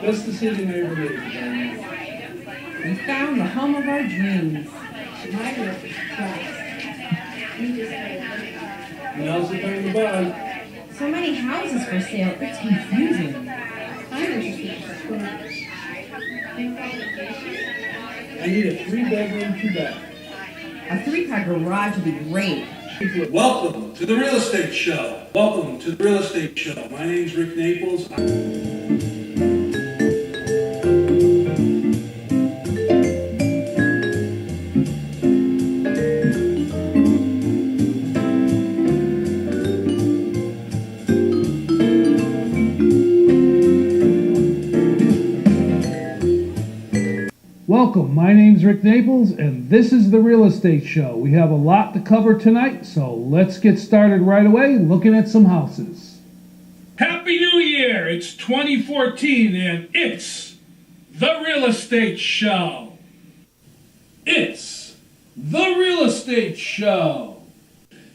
Best decision I ever made. We found the home of our dreams. My work is fast. You just Now's the time to buy. So many houses for sale, it's confusing. I'm interested in schools. I need a 3-bedroom, 2-bath. A 3-car garage would be great. Welcome to the Real Estate Show. Welcome to the Real Estate Show. My name's Rick Naples. Welcome, my name's Rick Naples, and this is the Real Estate Show. We have a lot to cover tonight, so let's get started right away looking at some houses. Happy New Year! It's 2014 and it's the Real Estate Show. It's the Real Estate Show.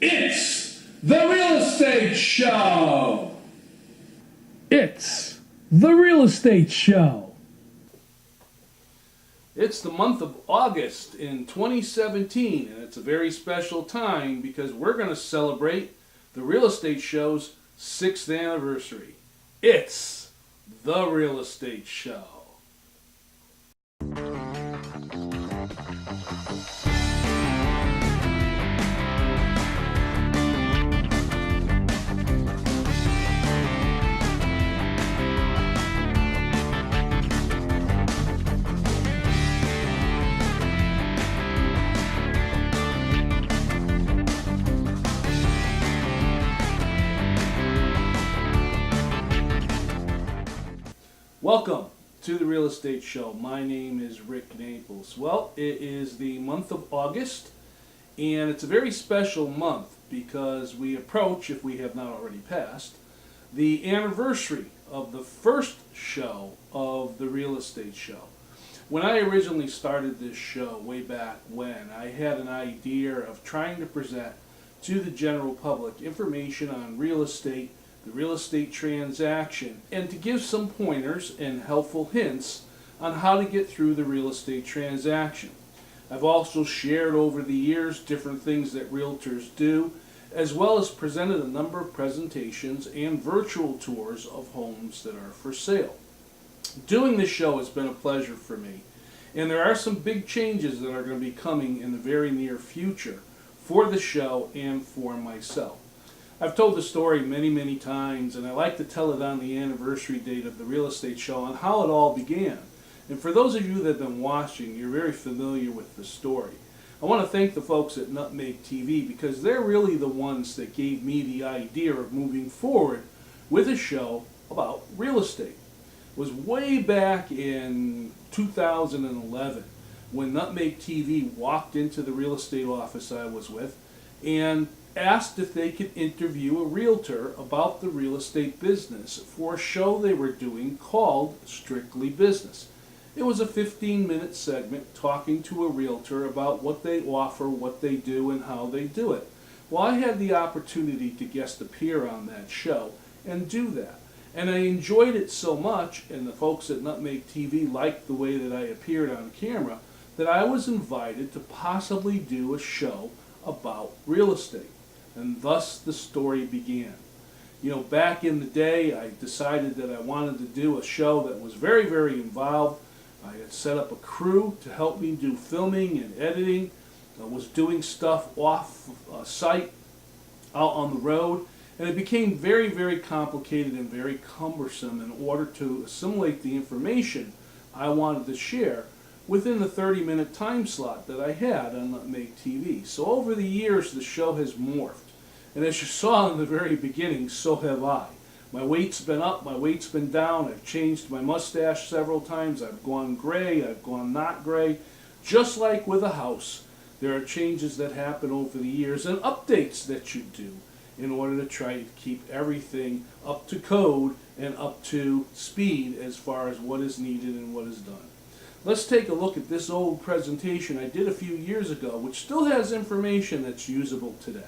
It's the Real Estate Show. It's the Real Estate Show. It's the month of August in 2017, and it's a very special time because we're going to celebrate the Real Estate Show's 6th anniversary. It's the Real Estate Show. Welcome to the Real Estate Show. My name is Rick Naples. Well, it is the month of August, and it's a very special month because we approach, if we have not already passed, the anniversary of the first show of the Real Estate Show. When I originally started this show way back when, I had an idea of trying to present to the general public information on real estate, the real estate transaction, and to give some pointers and helpful hints on how to get through the real estate transaction. I've also shared over the years different things that realtors do, as well as presented a number of presentations and virtual tours of homes that are for sale. Doing this show has been a pleasure for me, and there are some big changes that are going to be coming in the very near future for the show and for myself. I've told the story many, many times, and I like to tell it on the anniversary date of the Real Estate Show on how it all began. And for those of you that have been watching, you're very familiar with the story. I want to thank the folks at Nutmeg TV because they're really the ones that gave me the idea of moving forward with a show about real estate. It was way back in 2011 when Nutmeg TV walked into the real estate office I was with and asked if they could interview a realtor about the real estate business for a show they were doing called Strictly Business. It was a 15-minute segment talking to a realtor about what they offer, what they do, and how they do it. Well, I had the opportunity to guest appear on that show and do that. And I enjoyed it so much, and the folks at Nutmeg TV liked the way that I appeared on camera, that I was invited to possibly do a show about real estate. And thus the story began. You know, back in the day, I decided that I wanted to do a show that was very, very involved. I had set up a crew to help me do filming and editing. I was doing stuff off site, out on the road, and it became very, very complicated and very cumbersome in order to assimilate the information I wanted to share within the 30-minute time slot that I had on Nutmeg TV. So over the years, the show has morphed. And as you saw in the very beginning, so have I. My weight's been up, my weight's been down, I've changed my mustache several times, I've gone gray, I've gone not gray. Just like with a house, there are changes that happen over the years and updates that you do in order to try to keep everything up to code and up to speed as far as what is needed and what is done. Let's take a look at this old presentation I did a few years ago, which still has information that's usable today.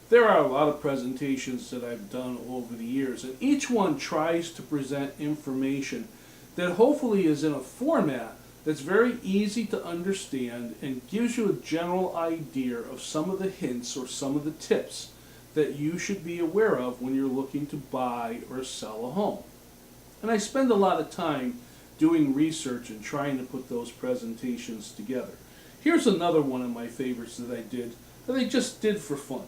There are a lot of presentations that I've done over the years, and each one tries to present information that hopefully is in a format that's very easy to understand and gives you a general idea of some of the hints or some of the tips that you should be aware of when you're looking to buy or sell a home. And I spend a lot of time doing research and trying to put those presentations together. Here's another one of my favorites that I just did for fun.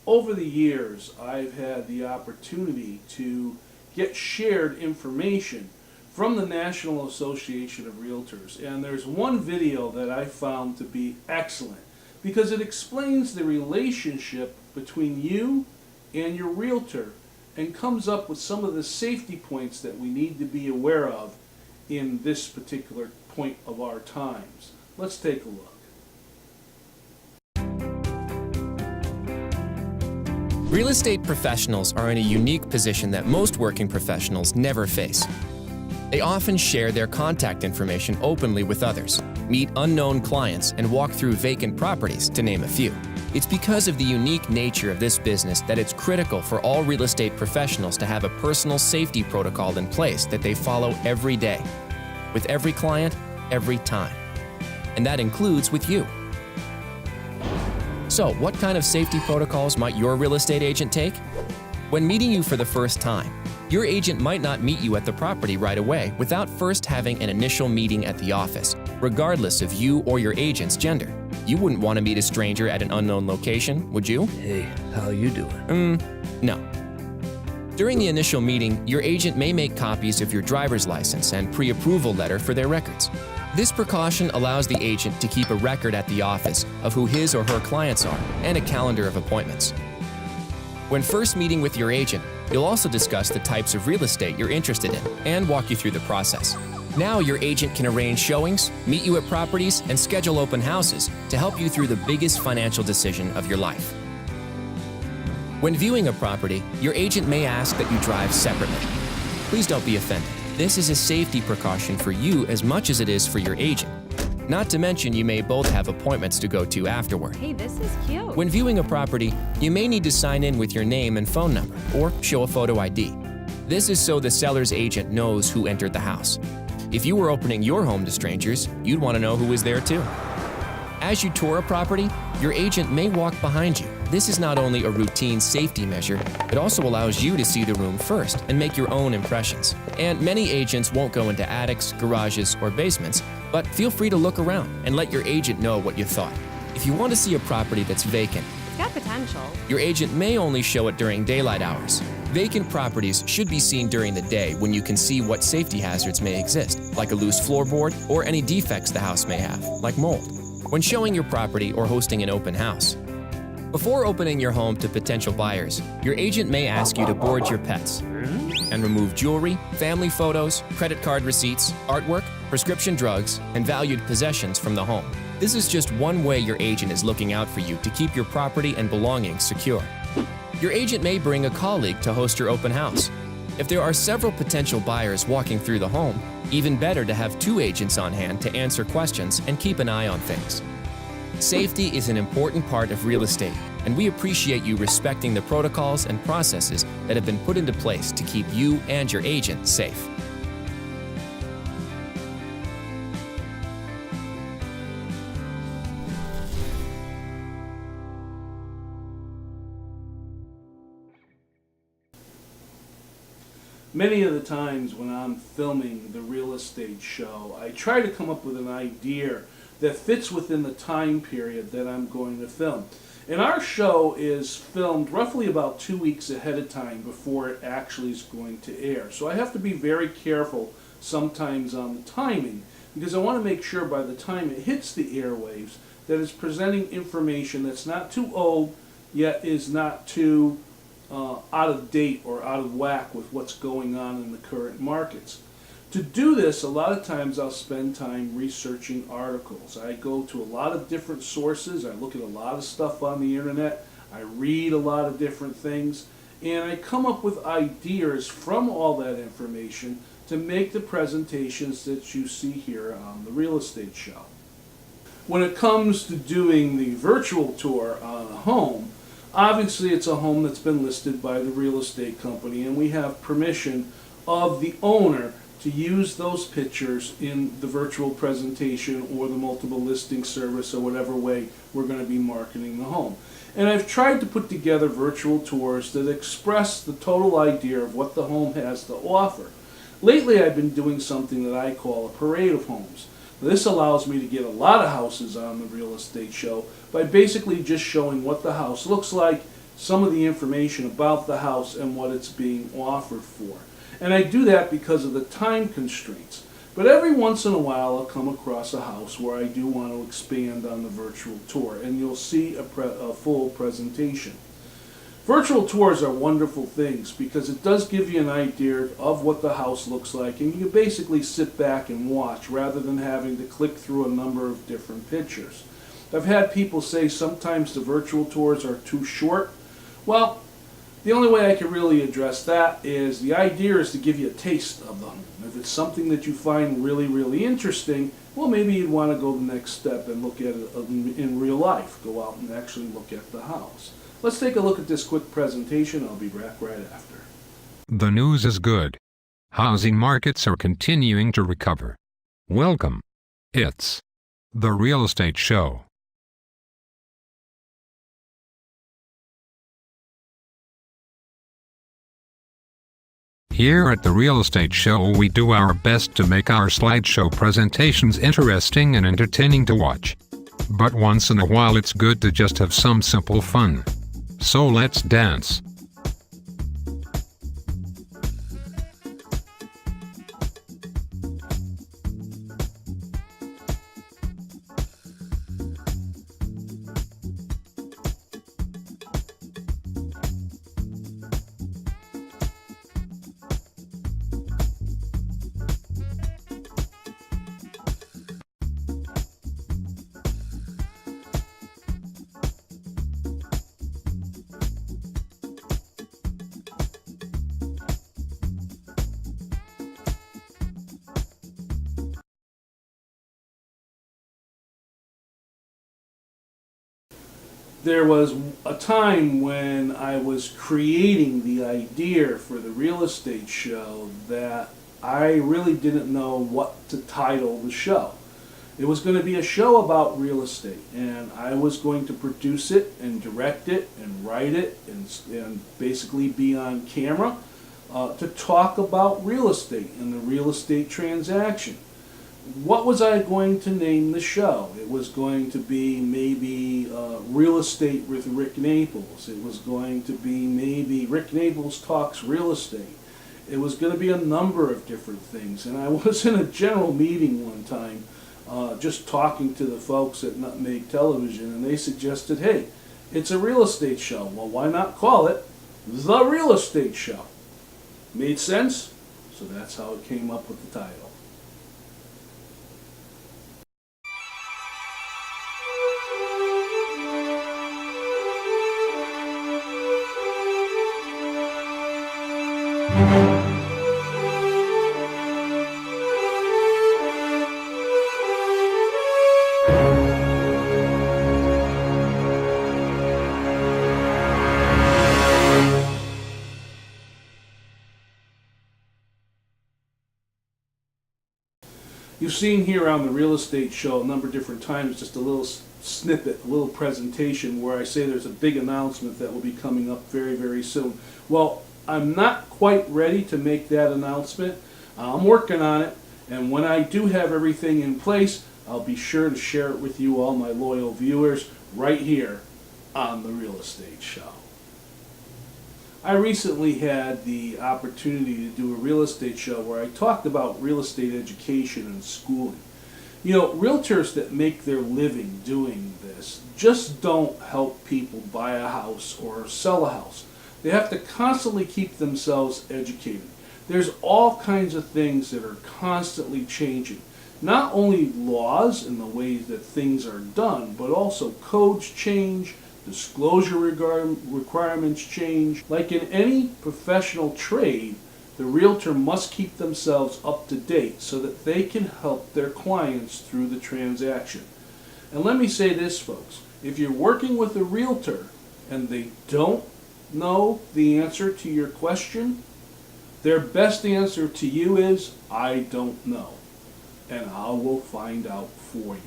Over the years, I've had the opportunity to get shared information from the National Association of Realtors, and there's one video that I found to be excellent because it explains the relationship between you and your realtor and comes up with some of the safety points that we need to be aware of in this particular point of our times. Let's take a look. Real estate professionals are in a unique position that most working professionals never face. They often share their contact information openly with others, meet unknown clients, and walk through vacant properties, to name a few. It's because of the unique nature of this business that it's critical for all real estate professionals to have a personal safety protocol in place that they follow every day, with every client, every time. And that includes with you. So, what kind of safety protocols might your real estate agent take? When meeting you for the first time, your agent might not meet you at the property right away without first having an initial meeting at the office, regardless of you or your agent's gender. You wouldn't want to meet a stranger at an unknown location, would you? Hey, how you doing? No. During the initial meeting, your agent may make copies of your driver's license and pre-approval letter for their records. This precaution allows the agent to keep a record at the office of who his or her clients are and a calendar of appointments. When first meeting with your agent, you'll also discuss the types of real estate you're interested in and walk you through the process. Now your agent can arrange showings, meet you at properties, and schedule open houses to help you through the biggest financial decision of your life. When viewing a property, your agent may ask that you drive separately. Please don't be offended. This is a safety precaution for you as much as it is for your agent. Not to mention, you may both have appointments to go to afterward. Hey, this is cute. When viewing a property, you may need to sign in with your name and phone number, or show a photo ID. This is so the seller's agent knows who entered the house. If you were opening your home to strangers, you'd want to know who was there too. As you tour a property, your agent may walk behind you. This is not only a routine safety measure, it also allows you to see the room first and make your own impressions. And many agents won't go into attics, garages, or basements, but feel free to look around and let your agent know what you thought. If you want to see a property that's vacant, It's got potential. your agent may only show it during daylight hours. Vacant properties should be seen during the day when you can see what safety hazards may exist, like a loose floorboard or any defects the house may have, like mold. When showing your property or hosting an open house, before opening your home to potential buyers, your agent may ask you to board your pets and remove jewelry, family photos, credit card receipts, artwork, prescription drugs, and valued possessions from the home. This is just one way your agent is looking out for you to keep your property and belongings secure. Your agent may bring a colleague to host your open house. If there are several potential buyers walking through the home, even better to have 2 agents on hand to answer questions and keep an eye on things. Safety is an important part of real estate, and we appreciate you respecting the protocols and processes that have been put into place to keep you and your agent safe. Many of the times when I'm filming the real estate show, I try to come up with an idea that fits within the time period that I'm going to film. And our show is filmed roughly about 2 weeks ahead of time before it actually is going to air. So I have to be very careful sometimes on the timing, because I want to make sure by the time it hits the airwaves that it's presenting information that's not too old, yet is not too out of date or out of whack with what's going on in the current markets. To do this, a lot of times I'll spend time researching articles. I go to a lot of different sources, I look at a lot of stuff on the internet, I read a lot of different things, and I come up with ideas from all that information to make the presentations that you see here on the real estate show. When it comes to doing the virtual tour on a home, obviously it's a home that's been listed by the real estate company, and we have permission of the owner to use those pictures in the virtual presentation or the multiple listing service or whatever way we're going to be marketing the home. And I've tried to put together virtual tours that express the total idea of what the home has to offer. Lately I've been doing something that I call a parade of homes. This allows me to get a lot of houses on the real estate show by basically just showing what the house looks like, some of the information about the house, and what it's being offered for. And I do that because of the time constraints. But every once in a while I'll come across a house where I do want to expand on the virtual tour, and you'll see a full presentation. Virtual tours are wonderful things because it does give you an idea of what the house looks like, and you can basically sit back and watch rather than having to click through a number of different pictures. I've had people say sometimes the virtual tours are too short. Well, the only way I can really address that is the idea is to give you a taste of the home. If it's something that you find really, really interesting, well, maybe you'd want to go the next step and look at it in real life. Go out and actually look at the house. Let's take a look at this quick presentation. I'll be back right after. The news is good. Housing markets are continuing to recover. Welcome. It's The Real Estate Show. Here at The Real Estate Show, we do our best to make our slideshow presentations interesting and entertaining to watch. But once in a while it's good to just have some simple fun. So let's dance. there was a time when I was creating the idea for the real estate show that I really didn't know what to title the show. It was going to be a show about real estate, and I was going to produce it and direct it and write it and basically be on camera to talk about real estate and the real estate transaction. What was I going to name the show? It was going to be maybe Real Estate with Rick Naples. It was going to be maybe Rick Naples Talks Real Estate. It was going to be a number of different things. And I was in a general meeting one time just talking to the folks at Nutmeg Television, and they suggested, hey, it's a real estate show. Well, why not call it The Real Estate Show? Made sense? So that's how it came up with the title. You've seen here on the Real Estate Show a number of different times just a little snippet, a little presentation where I say there's a big announcement that will be coming up very, very soon. Well, I'm not quite ready to make that announcement. I'm working on it, and when I do have everything in place, I'll be sure to share it with you, all my loyal viewers, right here on the Real Estate Show. I recently had the opportunity to do a real estate show where I talked about real estate education and schooling. You know, realtors that make their living doing this just don't help people buy a house or sell a house. They have to constantly keep themselves educated. There's all kinds of things that are constantly changing. Not only laws and the ways that things are done, but also codes change, disclosure requirements change. Like in any professional trade, the realtor must keep themselves up to date so that they can help their clients through the transaction. And let me say this, folks, if you're working with a realtor and they don't know the answer to your question, their best answer to you is, I don't know, and I will find out for you.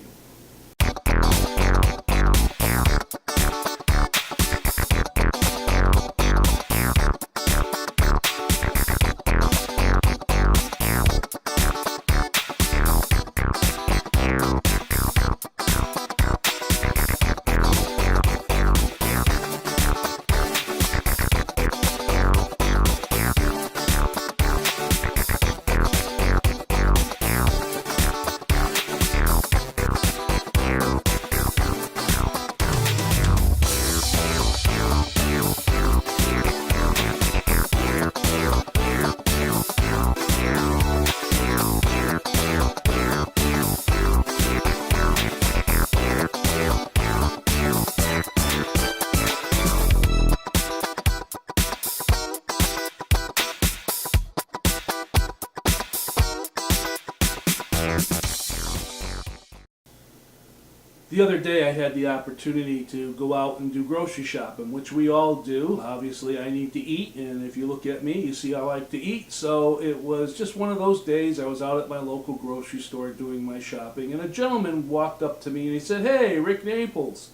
The other day I had the opportunity to go out and do grocery shopping, which we all do. Obviously I need to eat, and if you look at me, you see I like to eat. So it was just one of those days. I was out at my local grocery store doing my shopping, and a gentleman walked up to me and he said, "Hey, Rick Naples,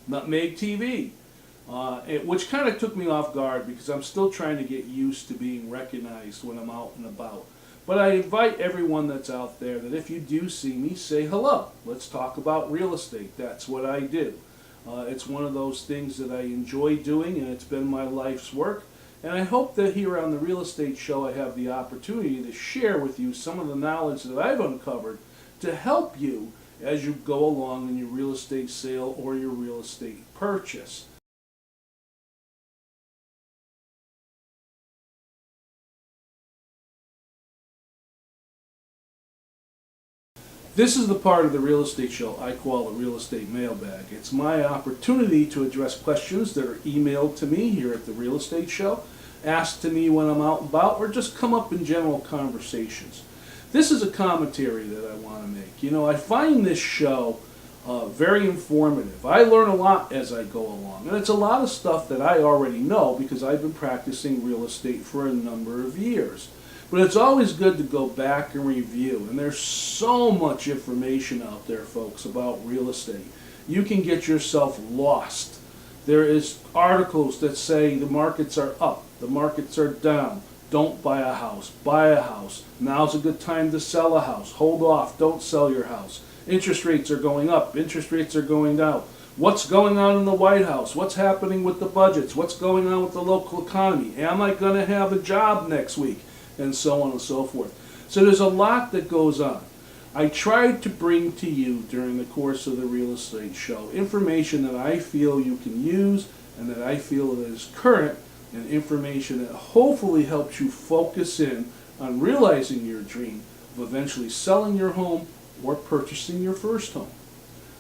Nutmeg TV." Which kind of took me off guard because I'm still trying to get used to being recognized when I'm out and about. But I invite everyone that's out there that if you do see me, say hello. Let's talk about real estate. That's what I do. It's one of those things that I enjoy doing, and it's been my life's work. And I hope that here on the Real Estate Show I have the opportunity to share with you some of the knowledge that I've uncovered to help you as you go along in your real estate sale or your real estate purchase. This is the part of the Real Estate Show I call a Real Estate Mailbag. It's my opportunity to address questions that are emailed to me here at the Real Estate Show, asked to me when I'm out and about, or just come up in general conversations. This is a commentary that I want to make. You know, I find this show Very informative. I learn a lot as I go along, and it's a lot of stuff that I already know because I've been practicing real estate for a number of years. But it's always good to go back and review, and there's so much information out there, folks, about real estate. You can get yourself lost. There is articles that say the markets are up, the markets are down. Don't buy a house, buy a house. Now's a good time to sell a house. Hold off, don't sell your house. Interest rates are going up, interest rates are going down. What's going on in the White House? What's happening with the budgets? What's going on with the local economy? Am I going to have a job next week? And so on and so forth. So there's a lot that goes on. I tried to bring to you during the course of the real estate show information that I feel you can use and that I feel is current, and information that hopefully helps you focus in on realizing your dream of eventually selling your home or purchasing your first home.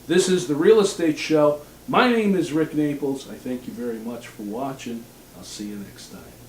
This is the Real Estate Show. My name is Rick Naples. I thank you very much for watching. I'll see you next time.